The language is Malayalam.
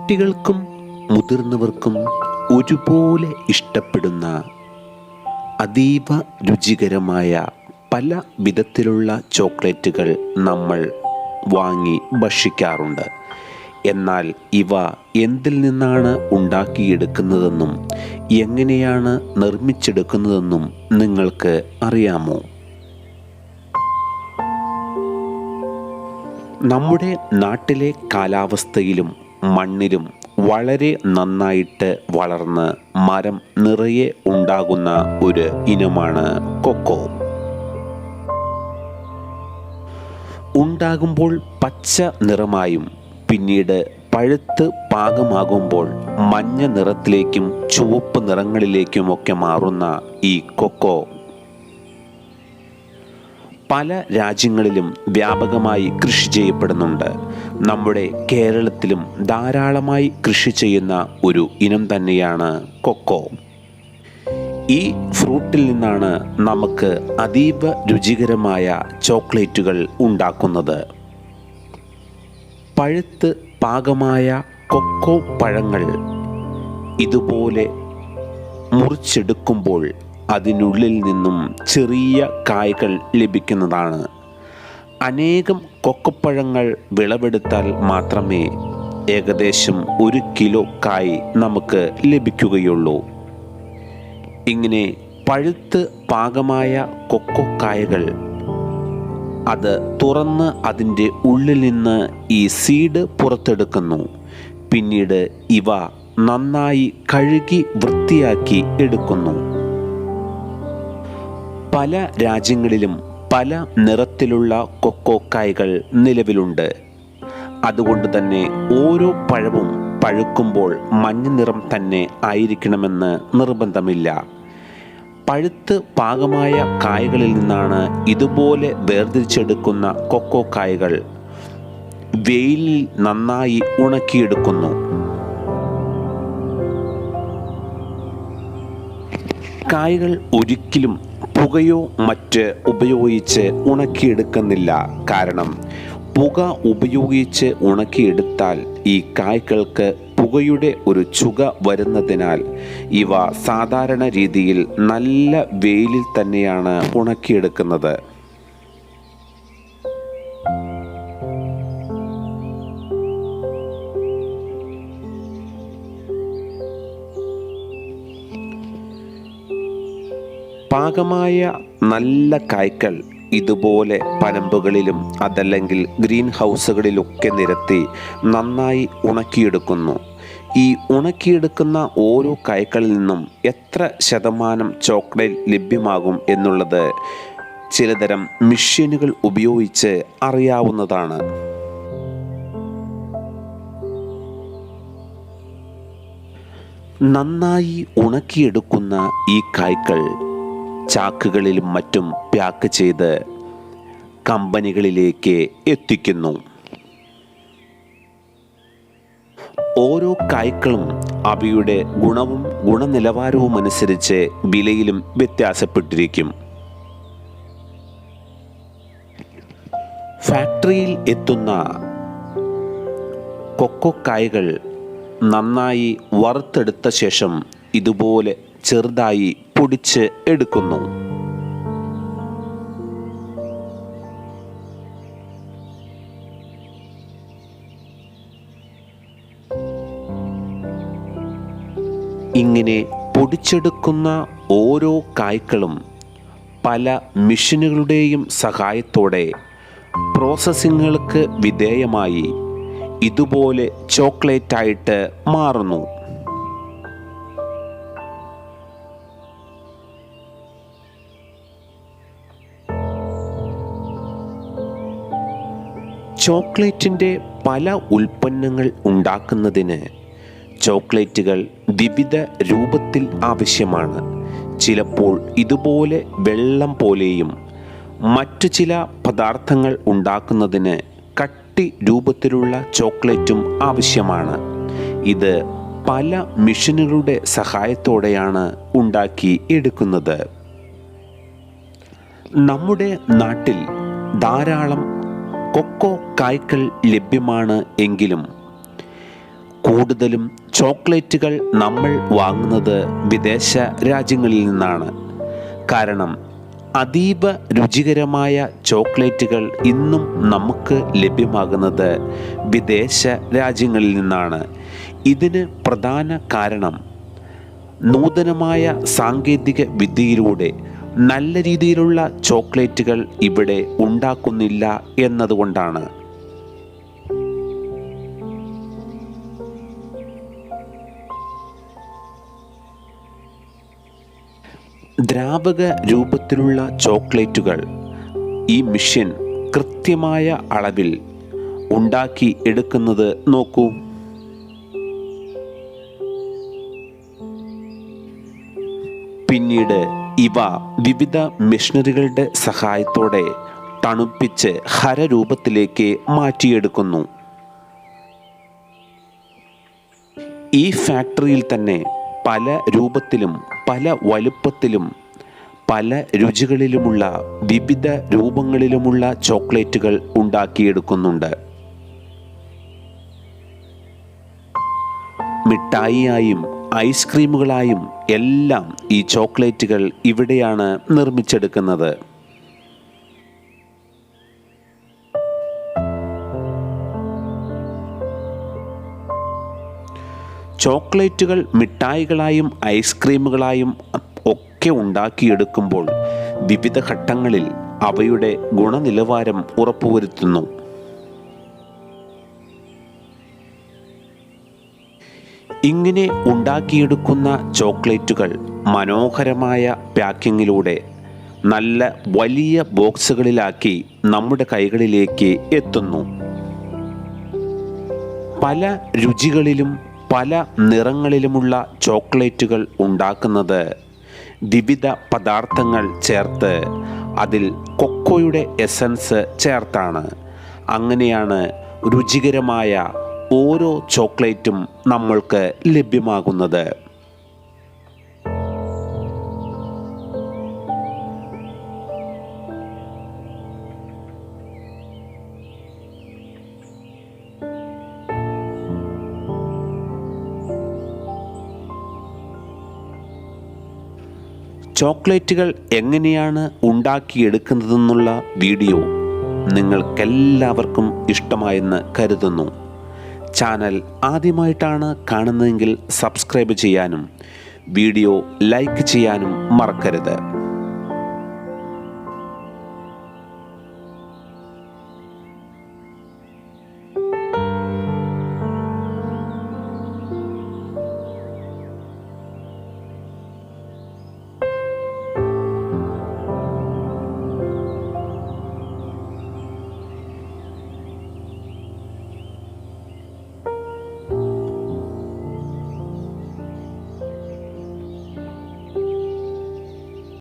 കുട്ടികൾക്കും മുതിർന്നവർക്കും ഒരുപോലെ ഇഷ്ടപ്പെടുന്ന അതീവ രുചികരമായ പല വിധത്തിലുള്ള ചോക്ലേറ്റുകൾ നമ്മൾ വാങ്ങി ഭക്ഷിക്കാറുണ്ട്. എന്നാൽ ഇവ എന്തിൽ നിന്നാണ് ഉണ്ടാക്കിയെടുക്കുന്നതെന്നും എങ്ങനെയാണ് നിർമ്മിച്ചെടുക്കുന്നതെന്നും നിങ്ങൾക്ക് അറിയാമോ? നമ്മുടെ നാട്ടിലെ കാലാവസ്ഥയിലും മണ്ണിലും വളരെ നന്നായിട്ട് വളർന്ന് മരം നിറയെ ഉണ്ടാകുന്ന ഒരു ഇനമാണ് കൊക്കോ. ഉണ്ടാകുമ്പോൾ പച്ച നിറമായും പിന്നീട് പഴുത്ത് പാകമാകുമ്പോൾ മഞ്ഞ നിറത്തിലേക്കും ചുവപ്പ് നിറങ്ങളിലേക്കുമൊക്കെ മാറുന്ന ഈ കൊക്കോ പല രാജ്യങ്ങളിലും വ്യാപകമായി കൃഷി ചെയ്യപ്പെടുന്നുണ്ട്. നമ്മുടെ കേരളത്തിലും ധാരാളമായി കൃഷി ചെയ്യുന്ന ഒരു ഇനം തന്നെയാണ് കൊക്കോ. ഈ ഫ്രൂട്ടിൽ നിന്നാണ് നമുക്ക് അതീവ രുചികരമായ ചോക്ലേറ്റുകൾ ഉണ്ടാക്കുന്നത്. പഴുത്ത് പാകമായ കൊക്കോ പഴങ്ങൾ ഇതുപോലെ മുറിച്ചെടുക്കുമ്പോൾ അതിനുള്ളിൽ നിന്നും ചെറിയ കായ്കൾ ലഭിക്കുന്നതാണ്. അനേകം കൊക്കപ്പഴങ്ങൾ വിളവെടുത്താൽ മാത്രമേ ഏകദേശം 1 കിലോ കായ് നമുക്ക് ലഭിക്കുകയുള്ളൂ. ഇങ്ങനെ പഴുത്ത് പാകമായ കൊക്കോ കായകൾ അത് തുറന്ന് അതിൻ്റെ ഉള്ളിൽ നിന്ന് ഈ സീഡ് പുറത്തെടുക്കുന്നു. പിന്നീട് ഇവ നന്നായി കഴുകി വൃത്തിയാക്കി എടുക്കുന്നു. പല രാജ്യങ്ങളിലും പല നിറത്തിലുള്ള കൊക്കോ കായ്കൾ നിലവിലുണ്ട്. അതുകൊണ്ട് തന്നെ ഓരോ പഴവും പഴുക്കുമ്പോൾ മഞ്ഞ നിറം തന്നെ ആയിരിക്കണമെന്ന് നിർബന്ധമില്ല. പഴുത്ത് പാകമായ കായ്കളിൽ നിന്നാണ് ഇതുപോലെ വേർതിരിച്ചെടുക്കുന്ന കൊക്കോ കായ്കൾ വെയിലിൽ നന്നായി ഉണക്കിയെടുക്കുന്നു. കായ്കൾ ഒരിക്കലും പുകയോ മറ്റ് ഉപയോഗിച്ച് ഉണക്കിയെടുക്കുന്നില്ല. കാരണം പുക ഉപയോഗിച്ച് ഉണക്കിയെടുത്താൽ ഈ കായ്കൾക്ക് പുകയുടെ ഒരു ചുക വരുന്നതിനാൽ ഇവ സാധാരണ രീതിയിൽ നല്ല വെയിലിൽ തന്നെയാണ് ഉണക്കിയെടുക്കുന്നത്. പാകമായ നല്ല കായ്കൾ ഇതുപോലെ പരമ്പുകളിലും അതല്ലെങ്കിൽ ഗ്രീൻ ഹൗസുകളിലൊക്കെ നിരത്തി നന്നായി ഉണക്കിയെടുക്കുന്നു. ഈ ഉണക്കിയെടുക്കുന്ന ഓരോ കായ്കളിൽ നിന്നും എത്ര ശതമാനം ചോക്ലേറ്റ് ലഭ്യമാകും എന്നുള്ളത് ചിലതരം മെഷീനുകൾ ഉപയോഗിച്ച് അറിയാവുന്നതാണ്. നന്നായി ഉണക്കിയെടുക്കുന്ന ഈ കായ്കൾ ചാക്കുകളിലും മറ്റും പാക്ക് ചെയ്ത് കമ്പനികളിലേക്ക് എത്തിക്കുന്നു. ഓരോ കായ്ക്കളും അവയുടെ ഗുണവും ഗുണനിലവാരവും അനുസരിച്ച് വിലയിലും വ്യത്യാസപ്പെട്ടിരിക്കും. ഫാക്ടറിയിൽ എത്തുന്ന കൊക്കോ കായ്കൾ നന്നായി വറുത്തെടുത്ത ശേഷം ഇതുപോലെ ചെറുതായി പൊടിച്ച് എടുക്കുന്നു. ഇങ്ങനെ പൊടിച്ചെടുക്കുന്ന ഓരോ കായ്ക്കളും പല മെഷീനുകളുടെയും സഹായത്തോടെ പ്രോസസ്സിങ്ങുകൾക്ക് വിധേയമായി ഇതുപോലെ ചോക്ലേറ്റായിട്ട് മാറുന്നു. ചോക്ലേറ്റിൻ്റെ പല ഉൽപ്പന്നങ്ങൾ ഉണ്ടാക്കുന്നതിന് ചോക്ലേറ്റുകൾ വിവിധ രൂപത്തിൽ ആവശ്യമാണ്. ചിലപ്പോൾ ഇതുപോലെ വെള്ളം പോലെയും മറ്റു ചില പദാർത്ഥങ്ങൾ ഉണ്ടാക്കുന്നതിന് കട്ടി രൂപത്തിലുള്ള ചോക്ലേറ്റും ആവശ്യമാണ്. ഇത് പല മെഷീനുകളുടെ സഹായത്തോടെയാണ് ഉണ്ടാക്കി എടുക്കുന്നത്. നമ്മുടെ നാട്ടിൽ ധാരാളം കൊക്കോ കായ്കൾ ലഭ്യമാണ് എങ്കിലും കൂടുതലും ചോക്ലേറ്റുകൾ നമ്മൾ വാങ്ങുന്നത് വിദേശ രാജ്യങ്ങളിൽ നിന്നാണ്. കാരണം അതീവ രുചികരമായ ചോക്ലേറ്റുകൾ ഇന്നും നമുക്ക് ലഭ്യമാകുന്നത് വിദേശ രാജ്യങ്ങളിൽ നിന്നാണ്. ഇതിന് പ്രധാന കാരണം നൂതനമായ സാങ്കേതിക വിദ്യയിലൂടെ നല്ല രീതിയിലുള്ള ചോക്ലേറ്റുകൾ ഇവിടെ ഉണ്ടാക്കുന്നില്ല എന്നതുകൊണ്ടാണ്. ദ്രാവക രൂപത്തിലുള്ള ചോക്ലേറ്റുകൾ ഈ മെഷീൻ കൃത്യമായ അളവിൽ ഉണ്ടാക്കി എടുക്കുന്നത് നോക്കൂ. പിന്നീട് ഇവ വിവിധ മെഷീനറികളുടെ സഹായത്തോടെ തണുപ്പിച്ച് ഖരരൂപത്തിലേക്ക് മാറ്റിയെടുക്കുന്നു. ഈ ഫാക്ടറിയിൽ തന്നെ പല രൂപത്തിലും പല വലുപ്പത്തിലും പല രുചികളിലുമുള്ള വിവിധ രൂപങ്ങളിലുമുള്ള ചോക്ലേറ്റുകൾ ഉണ്ടാക്കിയെടുക്കുന്നുണ്ട്. മിഠായിയായും ഐസ്ക്രീമുകളായും എല്ലാം ഈ ചോക്ലേറ്റുകൾ ഇവിടെയാണ് നിർമ്മിച്ചെടുക്കുന്നത്. ചോക്ലേറ്റുകൾ മിഠായികളായും ഐസ്ക്രീമുകളായും ഒക്കെ ഉണ്ടാക്കിയെടുക്കുമ്പോൾ വിവിധ ഘട്ടങ്ങളിൽ അവയുടെ ഗുണനിലവാരം ഉറപ്പുവരുത്തുന്നു. ഇങ്ങനെ ഉണ്ടാക്കിയെടുക്കുന്ന ചോക്ലേറ്റുകൾ മനോഹരമായ പാക്കിങ്ങിലൂടെ നല്ല വലിയ ബോക്സുകളിലാക്കി നമ്മുടെ കൈകളിലേക്ക് എത്തുന്നു. പല രുചികളിലും പല നിറങ്ങളിലുമുള്ള ചോക്ലേറ്റുകൾ ഉണ്ടാക്കുന്നത് വിവിധ പദാർത്ഥങ്ങൾ ചേർത്ത് അതിൽ കൊക്കോയുടെ എസൻസ് ചേർത്താണ്. അങ്ങനെയാണ് രുചികരമായ ഓരോ ചോക്ലേറ്റും നമ്മൾക്ക് ലഭ്യമാകുന്നത്. ചോക്ലേറ്റുകൾ എങ്ങനെയാണ് ഉണ്ടാക്കിയെടുക്കുന്നതെന്നുള്ള വീഡിയോ നിങ്ങൾക്കെല്ലാവർക്കും ഇഷ്ടമായെന്ന് കരുതുന്നു. ചാനൽ ആദ്യമായിട്ടാണ് കാണുന്നതെങ്കിൽ സബ്സ്ക്രൈബ് ചെയ്യാനും വീഡിയോ ലൈക്ക് ചെയ്യാനും മറക്കരുത്.